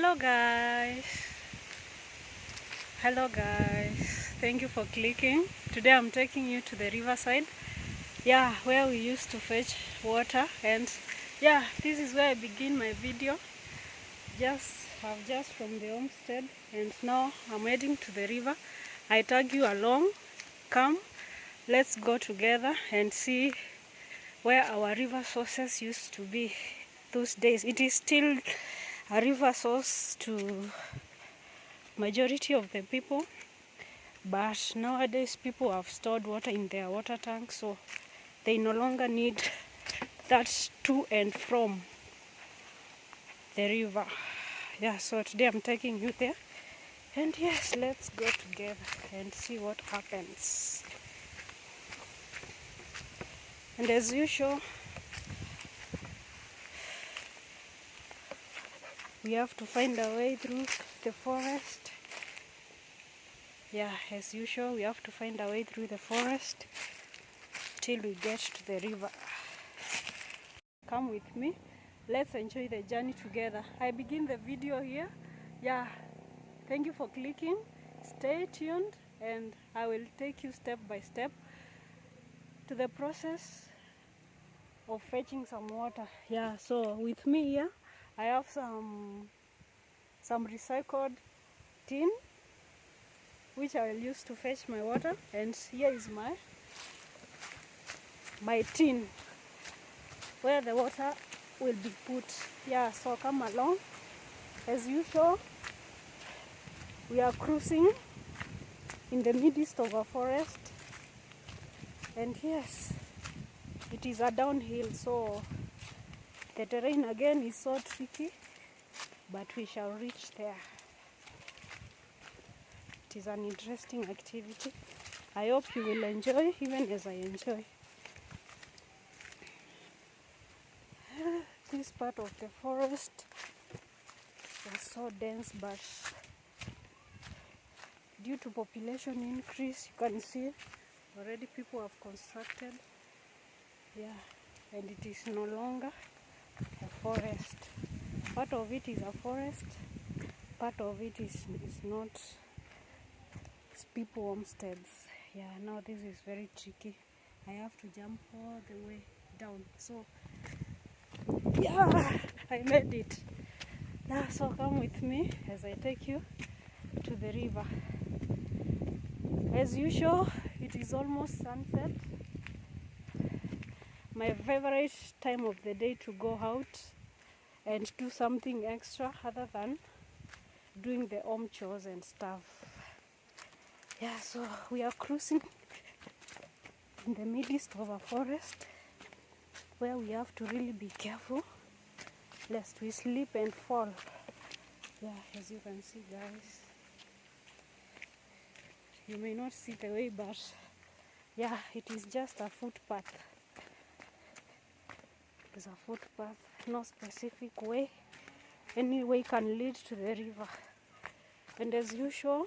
Hello guys. Hello guys. Thank you for clicking. Today I'm taking you to the riverside. Yeah, where we used to fetch water, and yeah, this is where I begin my video. I've just from the homestead, and now I'm heading to the river. I tag you along. Come, let's go together and see where our river sources used to be those days. It is still a river source to majority of the people, but nowadays people have stored water in their water tanks, so they no longer need that to and from the river. Yeah, so today I'm taking you there, and yes, let's go together and see what happens. And as usual, we have to find a way through the forest. Yeah, as usual, we have to find a way through the forest till we get to the river. Come with me, let's enjoy the journey together. I begin the video here. Yeah, thank you for clicking. Stay tuned and I will take you step by step to the process of fetching some water. Yeah, so with me here I have some recycled tin which I will use to fetch my water, and here is my tin where the water will be put. Yeah, so come along. As usual, we are cruising in the midst of a forest, and yes, it is a downhill, so the terrain again is so tricky, but we shall reach there. It is an interesting activity. I hope you will enjoy even as I enjoy. This part of the forest was so dense, but due to population increase, you can see already people have constructed. Yeah, and it is no longer a forest. Part of it is a forest, part of it is not. It's people homesteads. Yeah, now this is very tricky. I have to jump all the way down. So yeah, I made it. Yeah, so come with me as I take you to the river. As usual, it is almost sunset. My favorite time of the day to go out and do something extra other than doing the home chores and stuff. Yeah, so we are cruising in the midst of a forest where we have to really be careful lest we slip and fall. Yeah, as you can see guys, you may not see the way, but yeah, it is just a footpath. It's a footpath, no specific way. Any way can lead to the river, and as usual,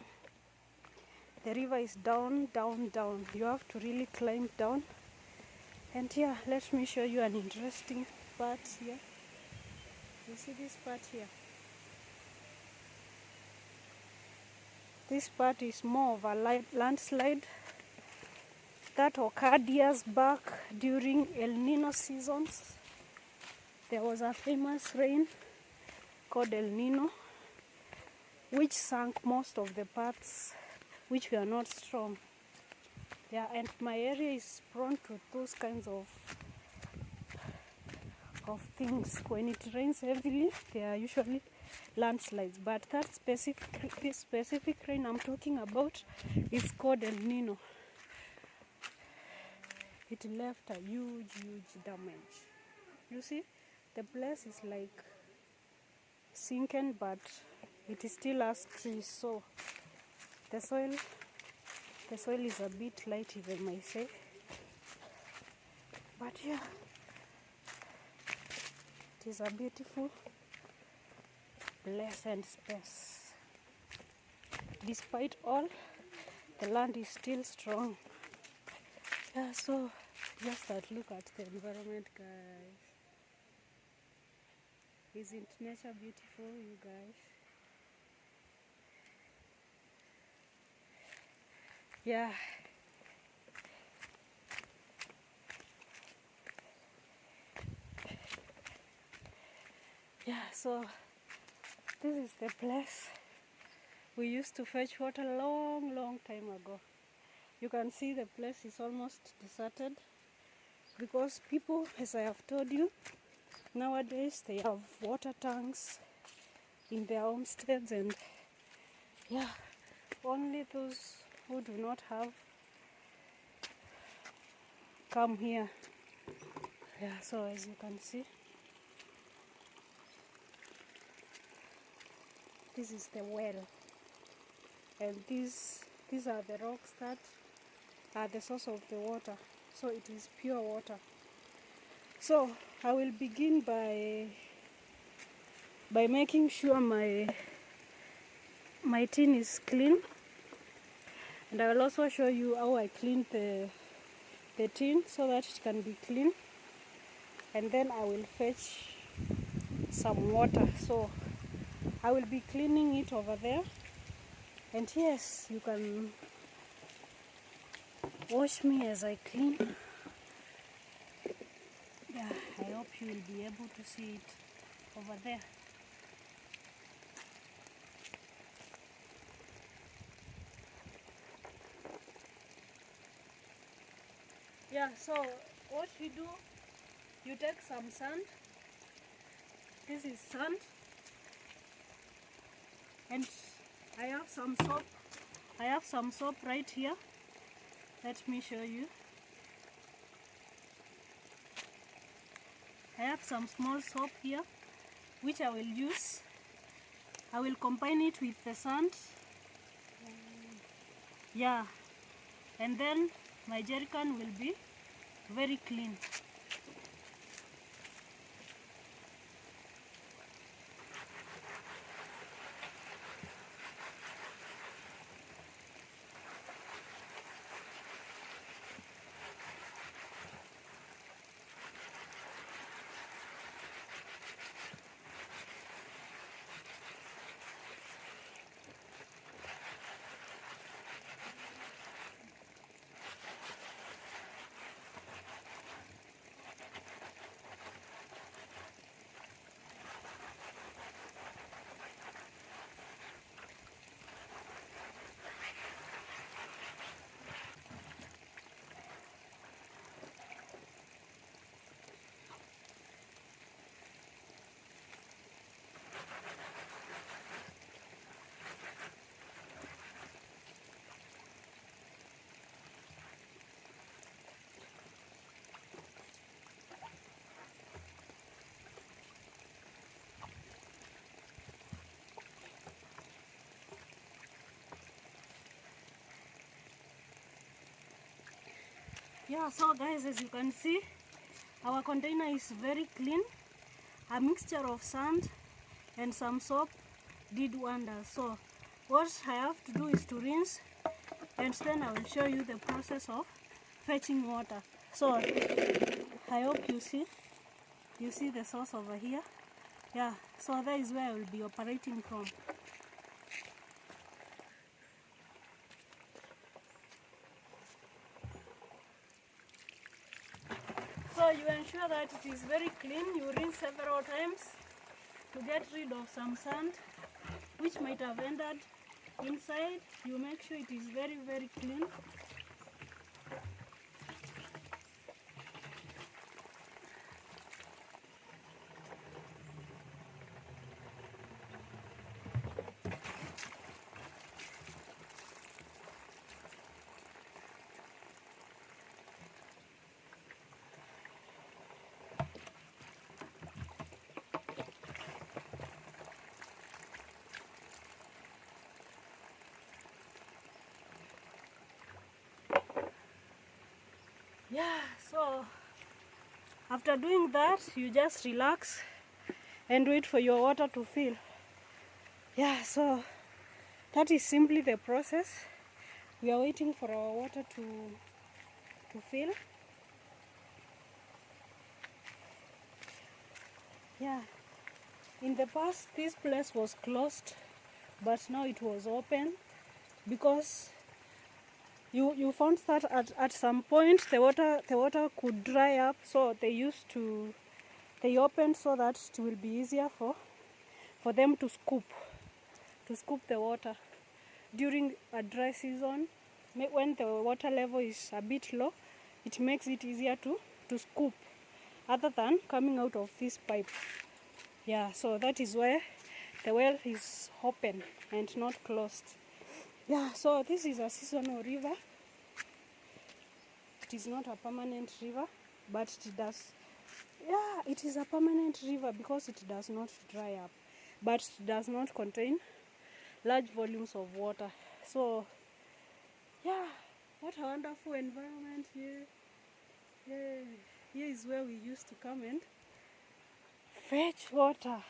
the river is down, down, down. You have to really climb down. And yeah, let me show you an interesting part here. You see this part here? This part is more of a landslide that occurred years back during El Nino seasons. There was a famous rain called El Nino, which sank most of the parts which were not strong. Yeah, and my area is prone to those kinds of things. When it rains heavily, there are usually landslides, but this specific rain I'm talking about is called El Nino. It left a huge damage. You see, the place is like sinking, but it still has trees, so the soil is a bit light, if I may say. But yeah, it is a beautiful place and space. Despite all, the land is still strong. Yeah, so just look at the environment, guys. Isn't nature beautiful, you guys? Yeah. Yeah, so this is the place we used to fetch water long time ago. You can see the place is almost deserted because people, as I have told you, nowadays they have water tanks in their homesteads, and yeah, only those who do not have come here. Yeah, so as you can see, this is the well, and these are the rocks that are the source of the water, so it is pure water. So I will begin by making sure my tin is clean, and I will also show you how I clean the tin so that it can be clean, and then I will fetch some water. So I will be cleaning it over there, and yes, you can watch me as I clean. Yeah, I hope you will be able to see it over there. Yeah, so what you do, you take some sand. This is sand, and I have some soap. I have some soap right here. Let me show you. I have some small soap here, which I will use. I will combine it with the sand. Yeah, and then my jerrycan will be very clean. Yeah, so guys, as you can see, our container is very clean. A mixture of sand and some soap did wonders. So what I have to do is to rinse, and then I will show you the process of fetching water. So I hope you see the source over here. Yeah, so that is where I will be operating from. So you ensure that it is very clean. You rinse several times to get rid of some sand which might have entered inside. You make sure it is very clean. Yeah, so after doing that, you just relax and wait for your water to fill. Yeah, so that is simply the process. We are waiting for our water to fill. Yeah, in the past this place was closed, but now it was open because you found that at some point the water could dry up, so they opened so that it will be easier for them to scoop the water during a dry season. When the water level is a bit low, it makes it easier to scoop other than coming out of this pipe. Yeah, so that is why the well is open and not closed. Yeah, so this is a seasonal river. It is not a permanent river, but it does, yeah, it is a permanent river because it does not dry up, but it does not contain large volumes of water. So yeah, what a wonderful environment here. Yeah, here is where we used to come and fetch water.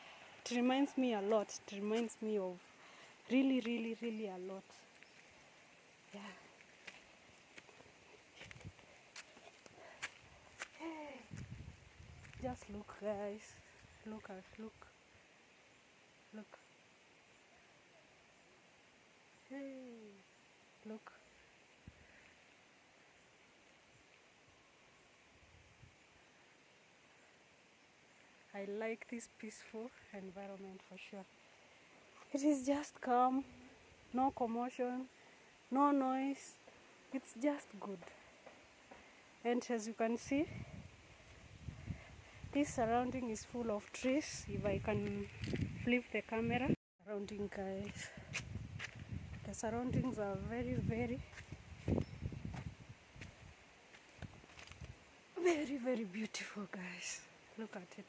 It reminds me a lot. It reminds me of really a lot. Yeah. Hey. Just look, guys. Look. Hey, look. I like this peaceful environment for sure. It is just calm, no commotion, no noise. It's just good. And as you can see, this surrounding is full of trees. If I can flip the camera surrounding, guys, the surroundings are very beautiful, guys. Look at it.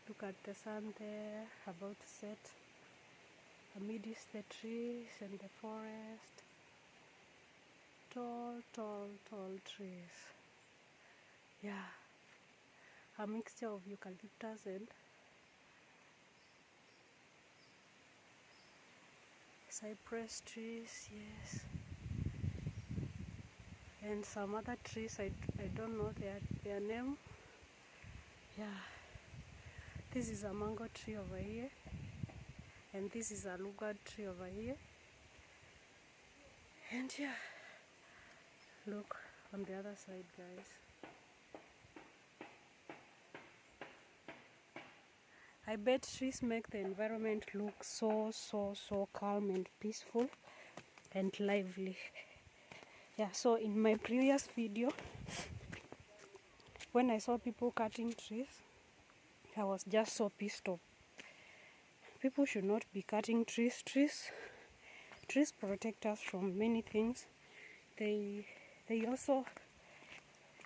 Look at the sun there about to set amidst the trees and the forest. Tall trees. Yeah, a mixture of eucalyptus and cypress trees, yes, and some other trees. I don't know their name. Yeah, this is a mango tree over here, and this is a lugard tree over here. And yeah, look on the other side, guys. I bet trees make the environment look so calm and peaceful and lively. Yeah, so in my previous video, when I saw people cutting trees, I was just so pissed off. People should not be cutting trees. Trees protect us from many things. They also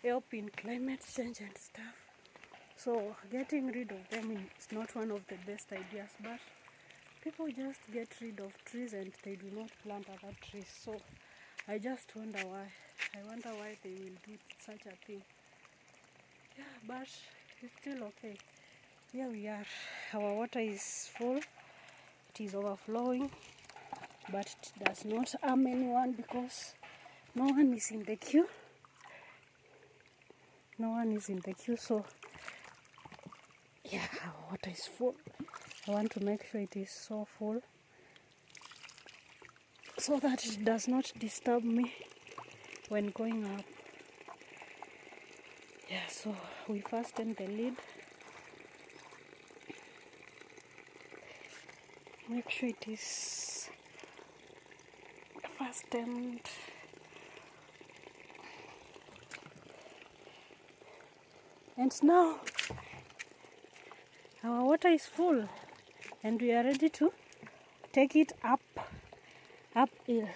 help in climate change and stuff. So getting rid of them is not one of the best ideas, but people just get rid of trees and they do not plant other trees. So I just wonder why. I wonder why they will do such a thing. Yeah, but it's still okay. Here we are. Our water is full. It is overflowing, but it does not harm anyone because no one is in the queue. No one is in the queue, so yeah, our water is full. I want to make sure it is so full so that it does not disturb me when going up. Yeah, so we fasten the lid. Make sure it is fastened. And now our water is full and we are ready to take it uphill.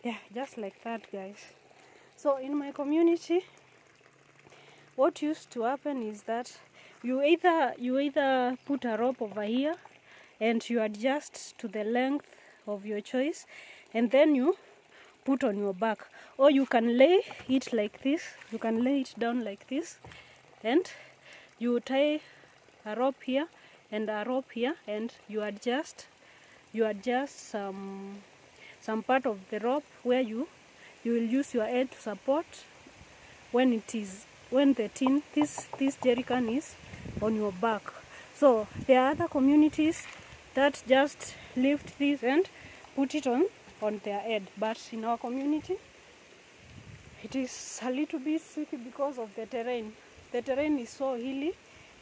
Yeah, just like that, guys. So in my community, what used to happen is that you either put a rope over here and you adjust to the length of your choice, and then you put on your back, or you can lay it like this. You can lay it down like this, and you tie a rope here and a rope here, and you adjust some part of the rope where you will use your head to support when this jerrycan is on your back. So there are other communities that just lift this and put it on their head. But in our community, it is a little bit tricky because of the terrain. The terrain is so hilly,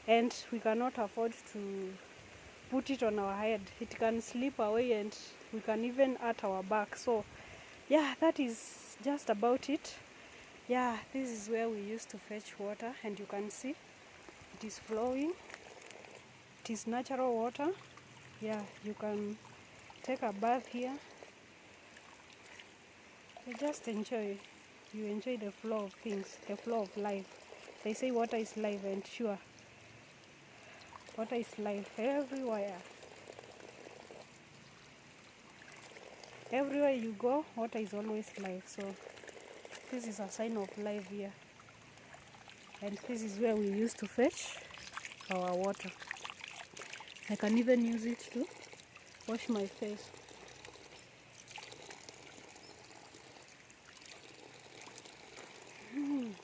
and we cannot afford to put it on our head. It can slip away and we can even hurt our back. So yeah, that is just about it. Yeah, this is where we used to fetch water, and you can see it is flowing. It is natural water. Yeah, you can take a bath here. You just enjoy. You enjoy the flow of things, the flow of life. They say water is life, and sure, water is life everywhere. Everywhere you go, water is always life. So this is a sign of life here. And this is where we used to fetch our water. I can even use it to wash my face.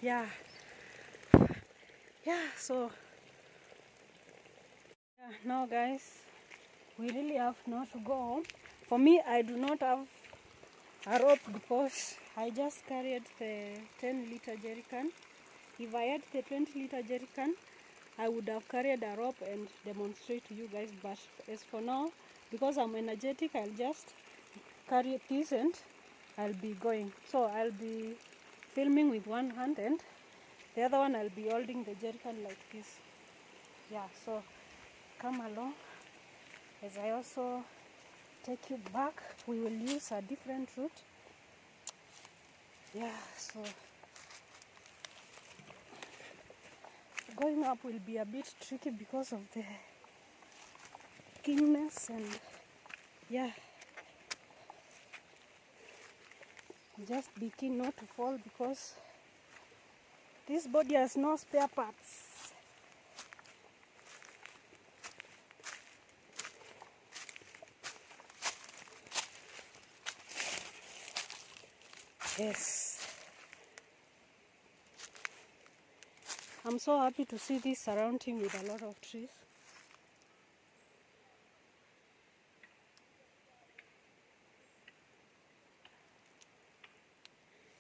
Yeah. So yeah, now guys, we really have now to go home. For me, I do not have a rope because I just carried the 10-liter jerrycan. If I had the 20-liter jerrycan, I would have carried a rope and demonstrate to you guys. But as for now, because I'm energetic, I'll just carry this and I'll be going. So I'll be filming with one hand, and the other one I'll be holding the jerrycan like this. Yeah, so come along as I also take you back. We will use a different route. Yeah, so going up will be a bit tricky because of the keenness, and yeah, just be keen not to fall because this body has no spare parts. Yes, I'm so happy to see this surrounding with a lot of trees.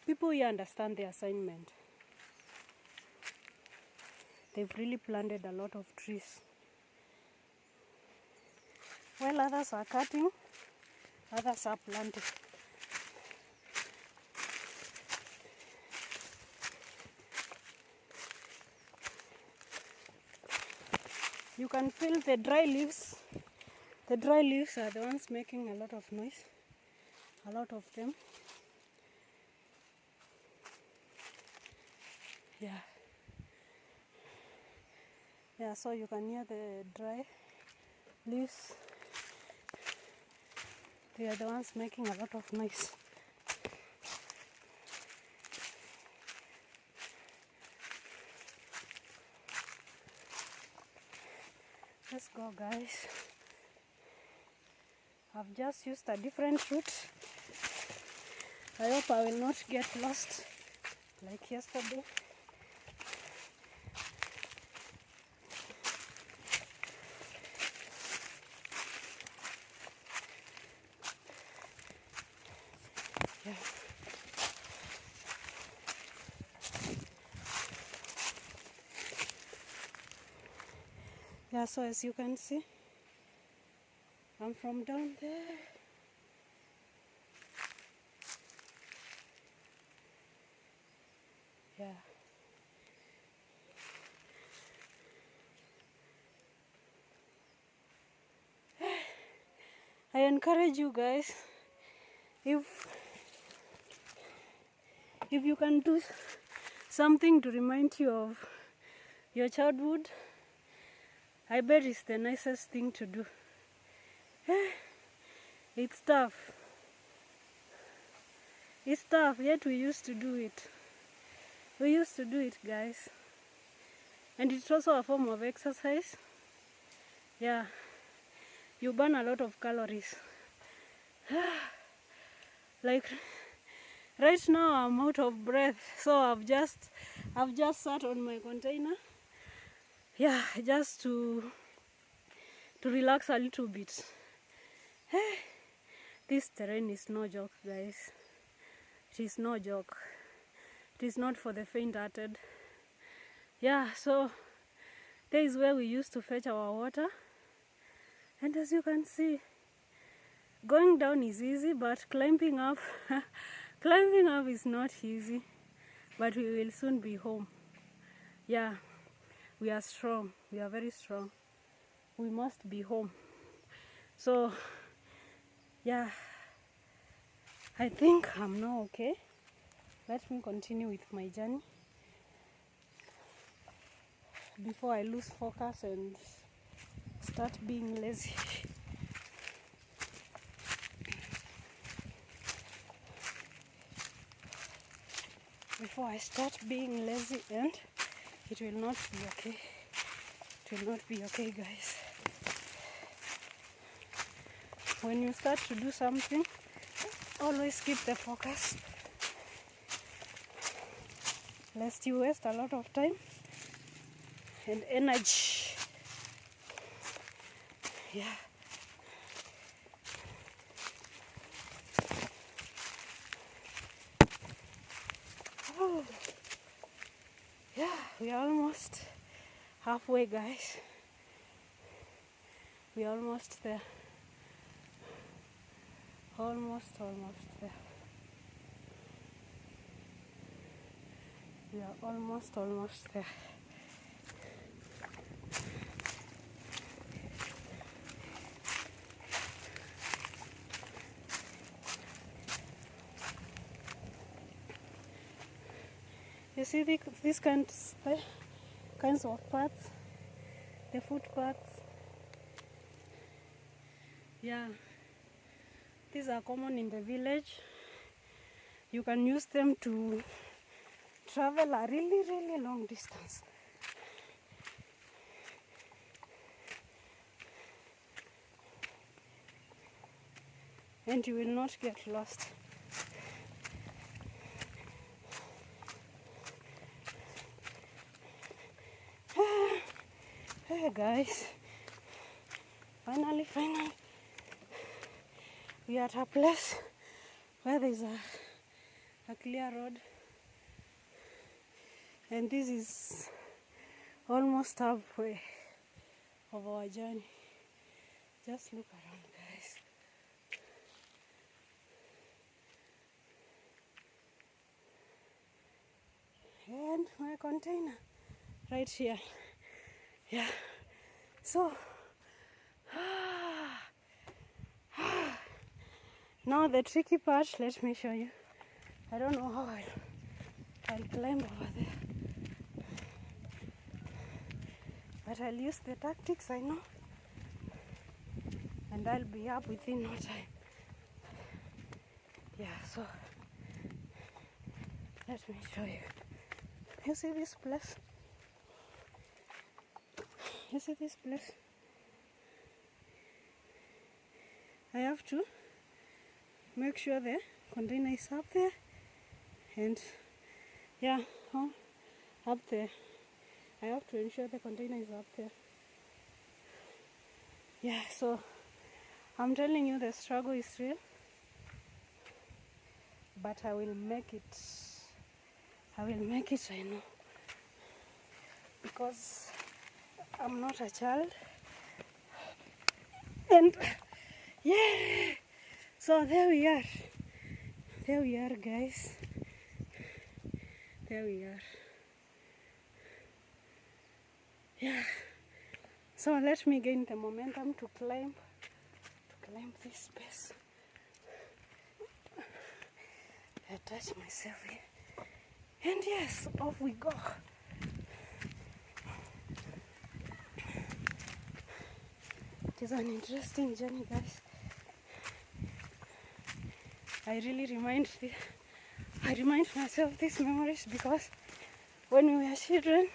People here understand the assignment. They've really planted a lot of trees. While others are cutting, others are planting. You can feel the dry leaves. The dry leaves are the ones making a lot of noise. A lot of them. Yeah. Yeah, so you can hear the dry leaves. They are the ones making a lot of noise. Let's go, guys. I've just used a different route. I hope I will not get lost like yesterday. Yeah. Yeah, so as you can see, I'm from down there. Yeah. I encourage you guys, if you can do something to remind you of your childhood, I bet it's the nicest thing to do. It's tough. It's tough, yet we used to do it. We used to do it, guys. And it's also a form of exercise. Yeah. You burn a lot of calories. Like right now I'm out of breath, so I've just sat on my container. Yeah, just to to relax a little bit. This terrain is no joke, guys. It is no joke. It is not for the faint-hearted. Yeah, so there is where we used to fetch our water. And as you can see, going down is easy, but climbing up, climbing up is not easy. But we will soon be home. Yeah, we are strong. We are very strong. We must be home. So, yeah, I think I'm now okay. Let me continue with my journey before I lose focus and start being lazy. Before I start being lazy, and it will not be okay. It will not be okay, guys. When you start to do something, always keep the focus, lest you waste a lot of time and energy. Yeah. Oh. Yeah, we are almost halfway, guys. We are almost there. Almost there. We are almost there. You see these kinds of paths, the footpaths. Yeah, these are common in the village. You can use them to travel a really long distance. And you will not get lost. Hey guys, finally, we are at a place where there is a clear road, and this is almost halfway of our journey. Just look around, guys. And my container right here. Yeah, so now the tricky part, let me show you. I don't know how I'll climb over there, but I'll use the tactics I know, and I'll be up within no time. Yeah, so let me show you. You see this place? You see this place? I have to make sure the container is up there, and yeah, up there. I have to ensure the container is up there. Yeah, so I'm telling you, the struggle is real, but I will make it. I will make it, I know, because I'm not a child. And yeah, so there we are. There we are, guys. There we are. Yeah. So let me gain the momentum to climb this space. I touch myself here. And yes, off we go. It is an interesting journey, guys. I really remind myself these memories because when we were children,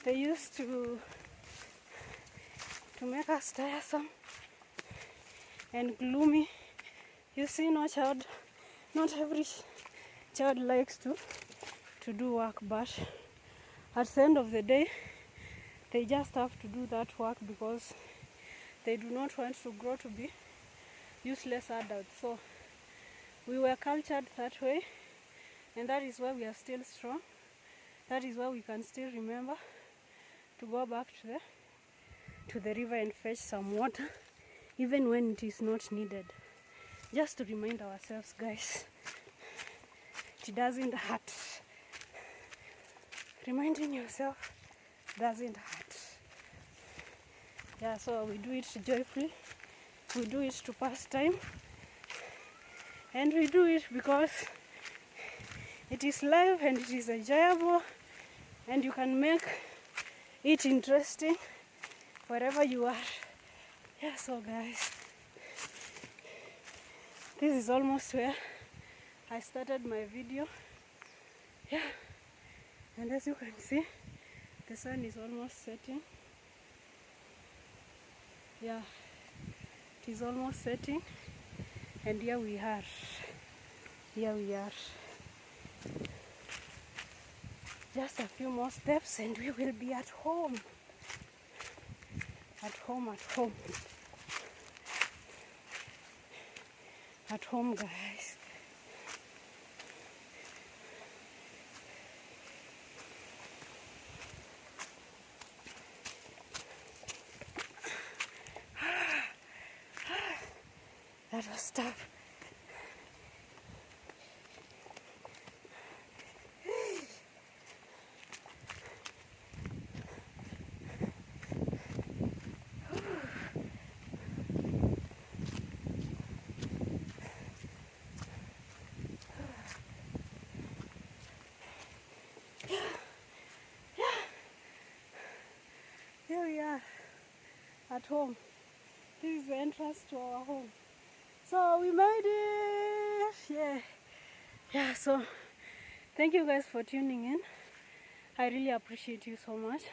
they used to make us tiresome and gloomy. You see, not every child likes to do work, but at the end of the day, they just have to do that work because They do not want to grow to be useless adults. So we were cultured that way, and that is why we are still strong. That is why we can still remember to go back to the river and fetch some water, even when it is not needed. Just to remind ourselves, guys, it doesn't hurt. Reminding yourself doesn't hurt. Yeah, so we do it joyfully. We do it to pass time. And we do it because it is live and it is enjoyable, and you can make it interesting wherever you are. Yeah, so guys, this is almost where I started my video. Yeah, and as you can see, the sun is almost setting. Yeah, it is almost setting, and here we are. Here we are. Just a few more steps and we will be at home. At home, at home. At home, guys. That was tough. Here we are at home. This is the entrance to our home. So we made it. Yeah, so thank you guys for tuning in. I really appreciate you so much.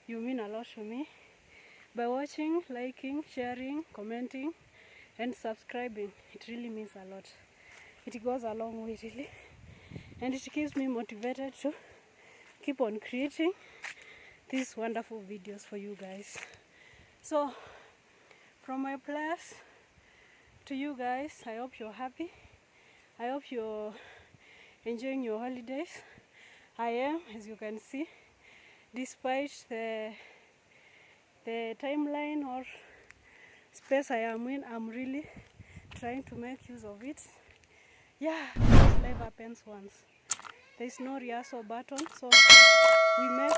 You mean a lot to me. By watching, liking, sharing, commenting and subscribing, it really means a lot. It goes a long way, really, and it keeps me motivated to keep on creating these wonderful videos for you guys. So from my place to you guys, I hope you're happy. I hope you're enjoying your holidays. I am, as you can see, despite the timeline or space I am in, I'm really trying to make use of it. Yeah, because life happens once. There's no rehearsal button, so we make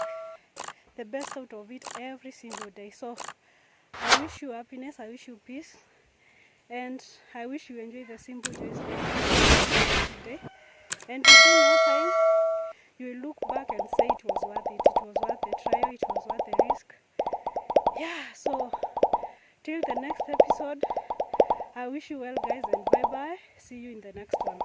the best out of it every single day. So I wish you happiness, I wish you peace, and I wish you enjoy the simple joys today. And within no time, you will look back and say it was worth it. It was worth the trial, it was worth the risk. Yeah, so till the next episode, I wish you well, guys, and bye bye. See you in the next one.